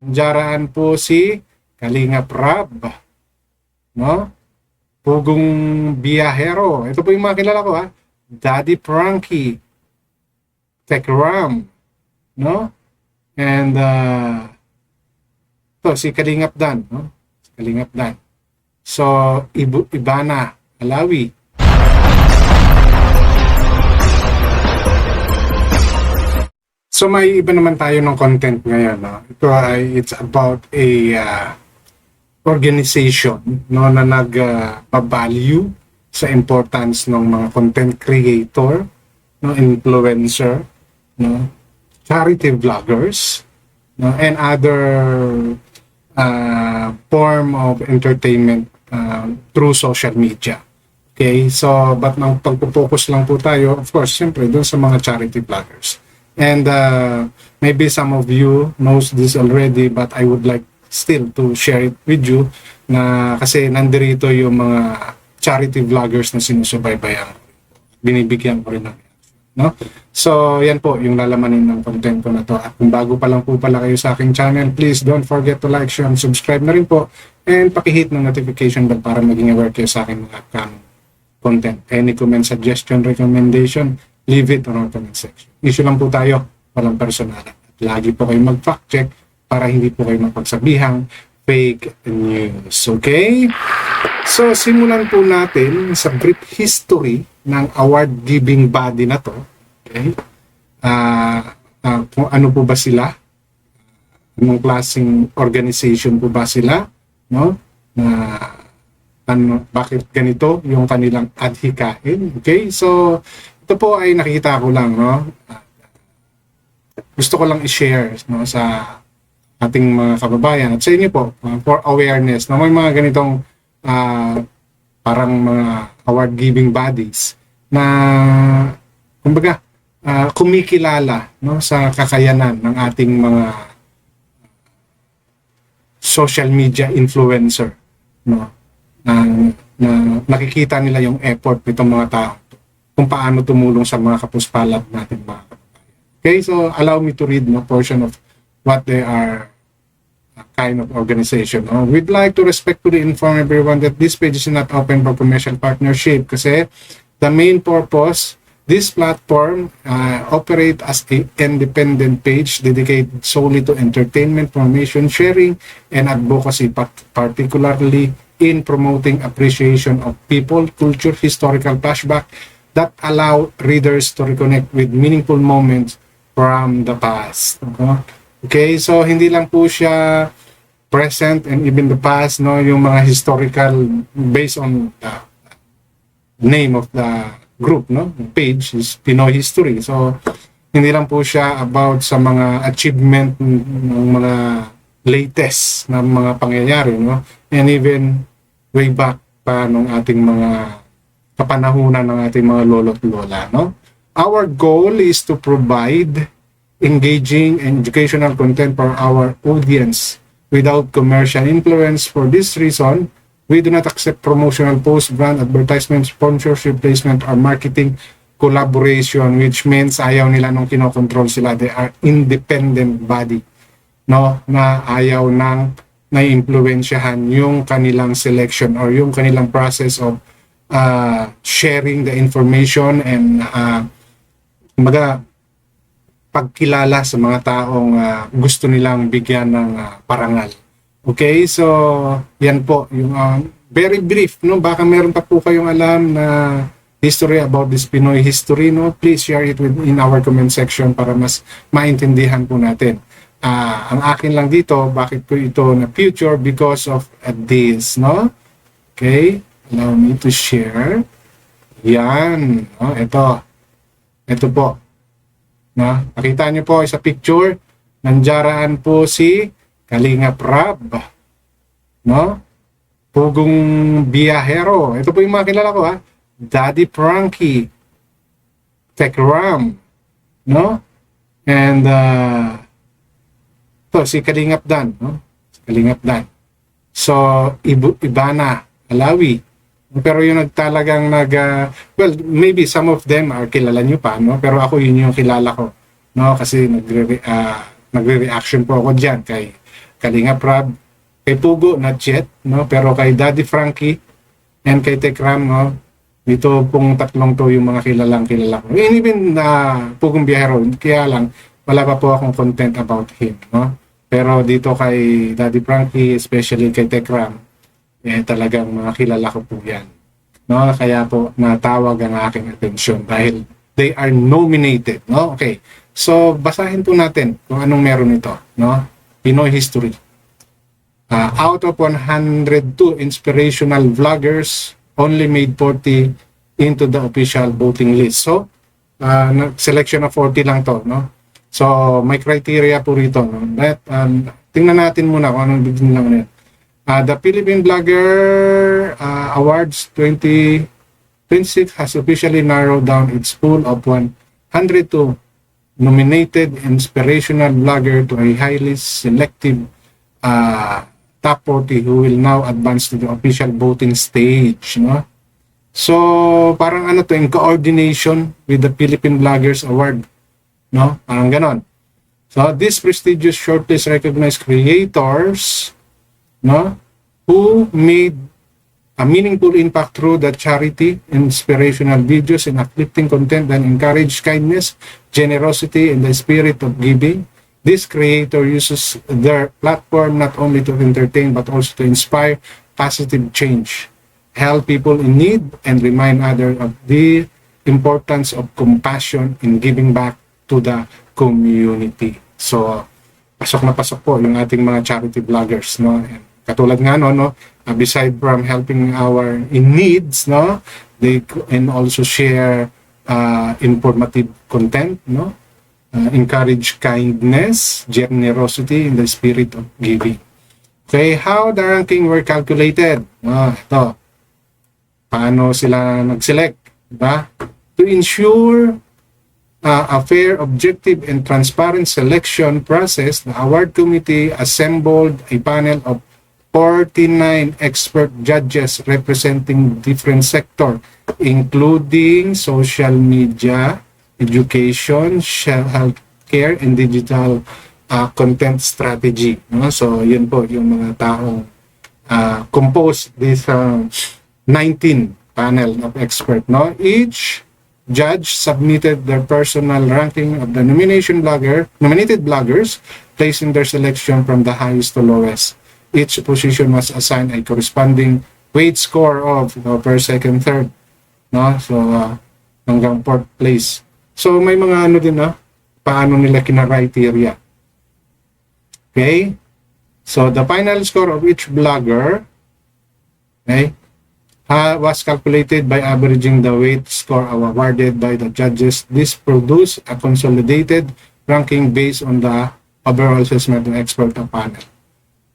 Diyan po si Kalingap Rab, no? Pugong Biyahero. Ito po yung mga kilala ko, ha. Daddy Frankie, Tekram, no? And to si Kalingap Dan, no? Si Kalingap Dan. So Ibana Alawi. So may iba naman tayo ng content ngayon, no? Ito ay it's about a organization, no, na nag-value sa importance ng mga content creator, no, influencer, no, charity vloggers, no, and other form of entertainment through social media. Okay, so but nang pagpo-focus lang po tayo, of course, siyempre doon sa mga charity vloggers. And maybe some of you knows this already, but I would like still to share it with you na kasi nandirito yung mga charity vloggers na sinusubaybayan. Binibigyan ko rin ng no? So, yan po yung lalamanin ng content ko na to. At kung bago pa lang po pala kayo sa aking channel, please don't forget to like, share, and subscribe na rin po. And pakihit ng notification bell para maging aware kayo sa aking mga upcoming content. Any comment, suggestion, recommendation, leave it on our comment section. Issue lang po tayo, walang personal. At lagi po kayo mag-fact check para hindi po kayo mapagsabihang fake news. Okay? So, simulan po natin sa brief history ng award-giving body na to. Okay? Kung ano po ba sila? Anong klaseng organization po ba sila? No? Bakit ganito yung kanilang adhikain? Okay? So, ito po ay nakita ko lang, no? Gusto ko lang i-share, no, sa ating mga kababayan at sa inyo po for awareness na may mga ganitong parang mga award-giving bodies na kumbaga kumikilala, no, sa kakayanan ng ating mga social media influencer, no, na nakikita nila yung effort nitong mga tao kung paano tumulong sa mga kapuspalad natin mga kababayan. Okay, so allow me to read a portion of what they are kind of organization. We'd like to respectfully inform everyone that this page is not open for commercial partnership kasi the main purpose, this platform operate as an independent page dedicated solely to entertainment, information sharing, and advocacy, particularly in promoting appreciation of people, culture, historical flashback that allow readers to reconnect with meaningful moments from the past. Okay, so hindi lang po siya present and even the past, no, yung mga historical based on the name of the group, no, page is Pinoy History. So hindi lang po siya about sa mga achievement ng mga latest na mga pangyayari, no, and even way back pa nung ating mga kapanahunan ng ating mga lolo't lola, no. Our goal is to provide engaging and educational content for our audience without commercial influence. For this reason, we do not accept promotional posts, brand advertisement, sponsorship placement, or marketing collaboration, which means ayaw nila nung kinokontrol sila. They are independent body, no, na ayaw nang na-impluensyahan yung kanilang selection or yung kanilang process of sharing the information and kumbaga pagkilala sa mga taong gusto nilang bigyan ng parangal. Okay, so yan po yung very brief, no, baka meron pa po kayong alam na history about this Pinoy history, no, please share it in our comment section para mas maintindihan po natin. Ang akin lang dito, bakit po ito na future because of this, no. Okay, allow me to share. Yan, no, ito po. No? Nakita niyo po sa picture, nandiyan po si Kalingap Rab, no? Pugong Biyahero. Ito po yung mga kilala ko, ha. Daddy Frankie, Tekram, no? And to si Kalingap Dan, no? Si Kalingap Dan. So Ibana Alawi. Pero yung talagang well, maybe some of them are kilala nyo pa, no? Pero ako yun yung kilala ko, no? Kasi nagre-reaction po ako dyan kay Kalinga Prab, kay Pugo, not yet, no? Pero kay Daddy Frankie and kay Tekram, no? Dito pong tatlong to yung mga kilalang kilala ko. And even Pugong Biyahero, kaya lang, wala pa po akong content about him, no? Pero dito kay Daddy Frankie, especially kay Tekram, talagang mga kilala ko po yan. No? Kaya po natawag ang aking atensyon dahil they are nominated. No? Okay. So, basahin po natin kung anong meron ito. No? Pinoy history. Out of 102 inspirational vloggers, only made 40 into the official voting list. So, selection of 40 lang to. No? So, may criteria po rito. No? Tingnan natin muna kung anong bigyan lang nito. The Philippine Blogger Awards 2026 has officially narrowed down its pool of 102 nominated inspirational blogger to a highly selective top 40 who will now advance to the official voting stage. No? So, parang ano to, in coordination with the Philippine Bloggers Award. No? Parang ganon. So, this prestigious shortlist recognized creators, no, who made a meaningful impact through the charity, inspirational videos, and uplifting content that encourage kindness, generosity, and the spirit of giving. This creator uses their platform not only to entertain but also to inspire positive change, help people in need, and remind others of the importance of compassion in giving back to the community. So, pasok na pasok po yung ating mga charity vloggers, no? And katulad nga no, beside from helping our in needs, no, they can also share informative content, no, encourage kindness, generosity, in the spirit of giving. Okay, how the ranking were calculated? Ito, paano sila nag-select, diba? To ensure a fair, objective, and transparent selection process, the award committee assembled a panel of 49 expert judges representing different sectors, including social media, education, healthcare, and digital content strategy. No? So, yun po yung mga taong composed this 19 panel of expert. No? Each judge submitted their personal ranking of the nominated bloggers, placing their selection from the highest to lowest. Each position was assigned a corresponding weight score of first, second, third. No? So, hanggang fourth place. So, may mga ano din, no? Paano nila kina-criteria. Okay? So, the final score of each blogger, okay, was calculated by averaging the weight score awarded by the judges. This produced a consolidated ranking based on the overall assessment of expert panel.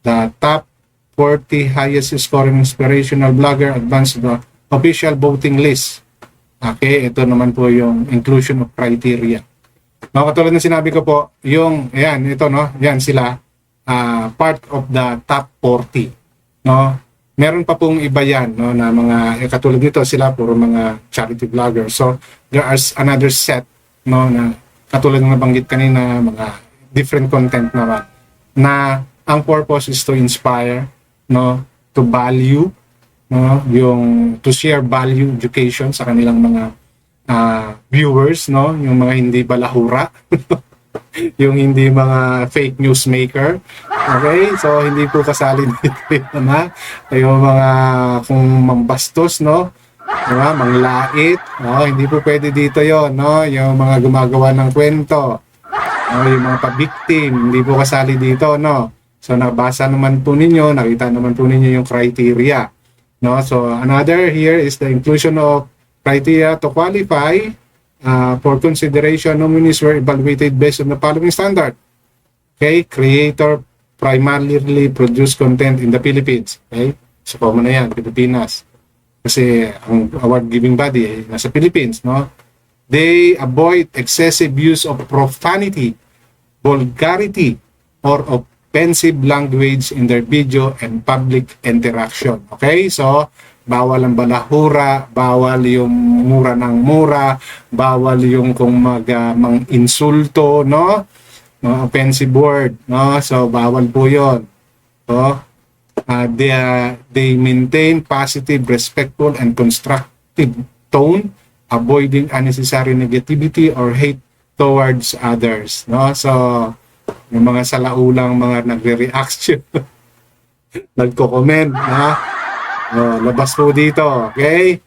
The top 40 highest scoring inspirational blogger advanced to the official voting list. Okay, ito naman po yung inclusion of criteria. No, katulad ng sinabi ko po, yung, ayan, ito, no, yan sila, part of the top 40. No, meron pa pong iba yan, no, na mga, katulad nito, sila puro mga charity vloggers. So, there is another set, no, na katulad ng nabanggit kanina, mga different content naman, na ang purpose is to inspire, no, to value, no, yung to share value education sa kanilang mga viewers, no, yung mga hindi balahura, yung hindi mga fake news maker. Okay, so hindi po kasali dito na yung mga kung mambastos, no, diba, manglait, no, hindi po pwede dito yon, no, yung mga gumagawa ng kwento, no, yung mga pa-victim, hindi po kasali dito, no. So, nabasa naman po ninyo, nakita naman po ninyo yung criteria. No? So, another here is the inclusion of criteria to qualify for consideration. Nominees were evaluated based on the following standard. Okay? Creator primarily produce content in the Philippines. Okay? So, po mo na yan, Pilipinas. Kasi ang award-giving body nasa Philippines. No? They avoid excessive use of profanity, vulgarity, or offensive language in their video and public interaction. Okay? So, bawal ang balahura, bawal yung mura ng mura, bawal yung kung mang-insulto, no? Offensive word, no? So, bawal po yun. Oh, they maintain positive, respectful, and constructive tone, avoiding unnecessary negativity or hate towards others. No? So, yung mga salaulang mga nagre-reaction, nagko-comment, na labas po dito, okay?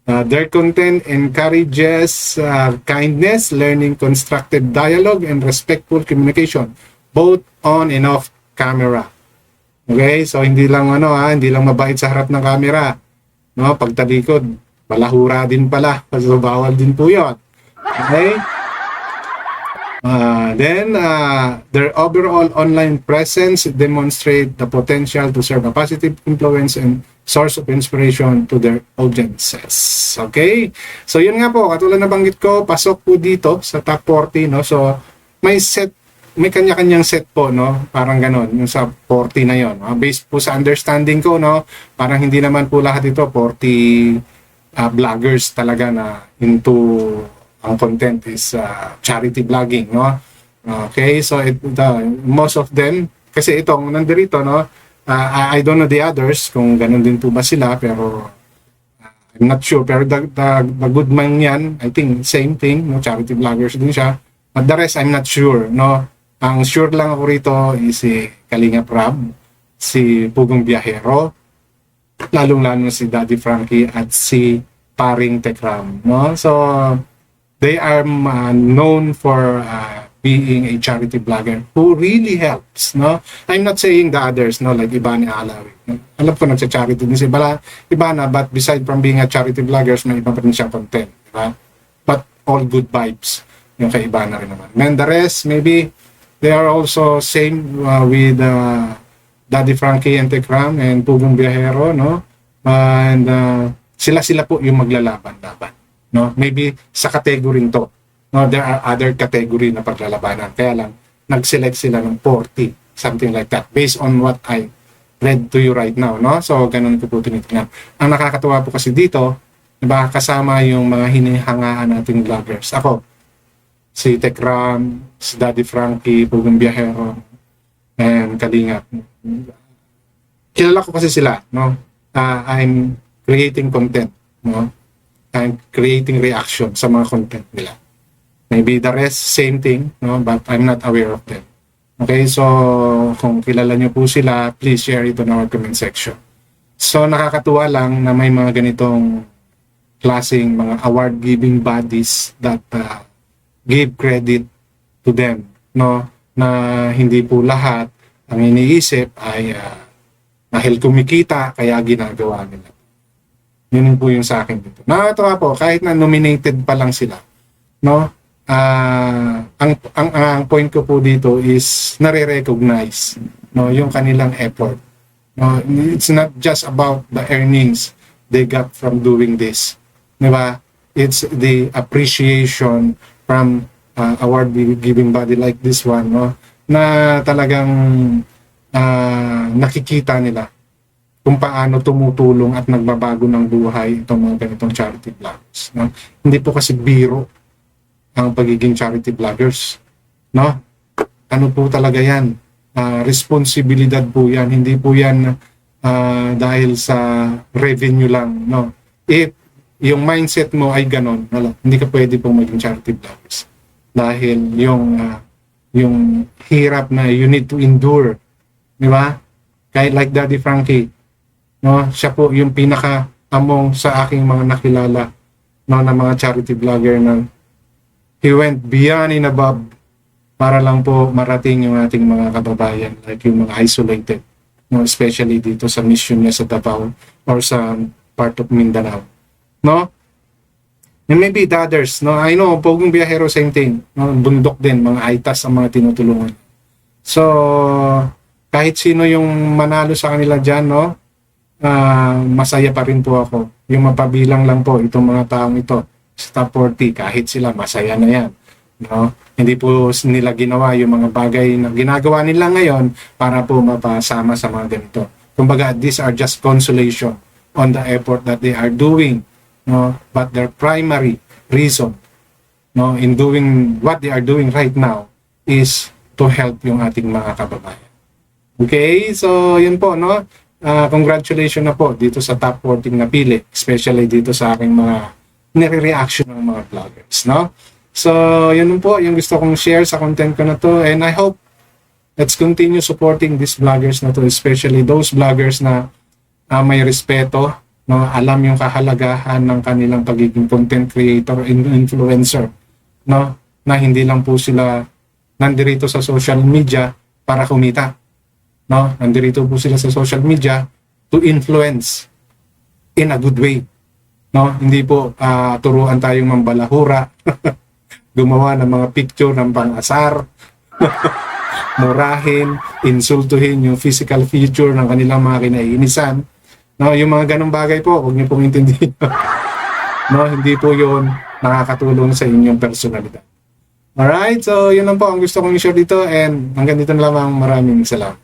Their content encourages kindness, learning, constructive dialogue, and respectful communication, both on and off camera. Okay? So, hindi lang hindi lang mabait sa harap ng camera. No? Pagtalikod, balahura din pala. So, bawal din po yun. Okay? Then, their overall online presence demonstrate the potential to serve a positive influence and source of inspiration to their audiences. Okay? So, yun nga po, katulad na banggit ko, pasok po dito sa top 40, no? So, may kanya-kanyang set po, no? Parang ganon, yung sa 40 na yon. Based po sa understanding ko, no? Parang hindi naman po lahat ito 40 vloggers talaga na into ang content is charity vlogging, no? Okay, so most of them, kasi itong nandirito, no? I don't know the others, kung ganun din po ba sila, pero I'm not sure. Pero the good man yan, I think same thing, no? Charity vloggers din siya. But the rest, I'm not sure, no? Ang sure lang ako rito is si Kalinga Prab, si Pugong Biyahero, lalong-lalo si Daddy Frankie at si Paring Tekram, no? So, they are known for being a charity blogger who really helps, no? I'm not saying the others, no, like Ibani Alawi. No? Alam ko nagsa-charity din si Ibana, but beside from being a charity vloggers, may iba pa rin siyang content, diba? But all good vibes yung kay Ibana rin naman. And the rest, maybe they are also same with Daddy Frankie and Tekram and Pugong Biyahero, no? And sila po yung maglalaban-laban. No, maybe sa category to. No, there are other category na paglalabanan. Kaya lang nag-select sila ng 40, something like that, based on what I read to you right now, no? So ganun ko po tinitingnan. Ang nakakatuwa po kasi dito, diba, kasama yung mga hinihangaan nating vloggers. Ako, si Tekram, si Daddy Frankie, Pugong Biyahero, and Kalinga. Kilala ko kasi sila, no? I'm creating content, no? I'm creating reaction sa mga content nila. Maybe the rest, same thing, no? But I'm not aware of them. Okay, so kung kilala nyo po sila, please share it on our comment section. So nakakatuwa lang na may mga ganitong klaseng mga award-giving bodies that give credit to them, no? Na hindi po lahat ang iniisip ay dahil kumikita, kaya ginagawa nila. Yun po yung sa akin dito. Nakakatawa po, kahit na nominated pa lang sila, no? Ang point ko po dito is nare-recognize, no, yung kanilang effort. No, it's not just about the earnings they got from doing this. Di ba? It's the appreciation from award-giving body like this one, no? Na talagang nakikita nila kung paano tumutulong at nagbabago ng buhay itong mga ganitong charity vloggers. No? Hindi po kasi biro ang pagiging charity vloggers. No? Ano po talaga yan? Responsibilidad po yan. Hindi po yan dahil sa revenue lang. No? If yung mindset mo ay ganon, hindi ka pwede pong maging charity vloggers. Dahil yung hirap na you need to endure. Di ba? Kahit like Daddy Frankie, no, siya po yung pinaka-among sa aking mga nakilala, no, na mga charity vlogger na he went beyond and above para lang po marating yung ating mga kababayan, like yung mga isolated, no, especially dito sa mission niya sa Davao or sa part of Mindanao, no? And maybe the others, no, I know Pugong Biyahero, same thing, no, bundok din, mga aitas ang mga tinutulungan. So kahit sino yung manalo sa kanila dyan, no, masaya pa rin po ako. Yung mapabilang lang po itong mga taong ito sa top 40, kahit sila, masaya na yan. No? Hindi po nila ginawa yung mga bagay na ginagawa nila ngayon para po mapasama sa mga ganito. Kumbaga, these are just consolation on the effort that they are doing. No? But their primary reason, no, in doing what they are doing right now is to help yung ating mga kababayan. Okay, so yun po, no? Congratulations na po dito sa top 14 na pili, especially dito sa aking mga nire-reaction ng mga vloggers, no? So, yun po yung gusto kong share sa content ko na to, and I hope let's continue supporting these vloggers na to, especially those vloggers na may respeto, no? Alam yung kahalagahan ng kanilang pagiging content creator and influencer, no? Na hindi lang po sila nandirito sa social media para kumita, no? Nandirito po sila sa social media to influence in a good way, no? Hindi po turuan tayong mambalahura, gumawa ng mga picture ng pang-asar, murahin, insultuhin yung physical feature ng kanilang mga kinaiinisan, no? Yung mga ganong bagay po, huwag niyo pong intindihin. No, hindi po yun nakakatulong sa inyong personalidad. Alright, so yun lang po ang gusto kong i-share dito, and hanggang dito na lamang. Maraming salamat.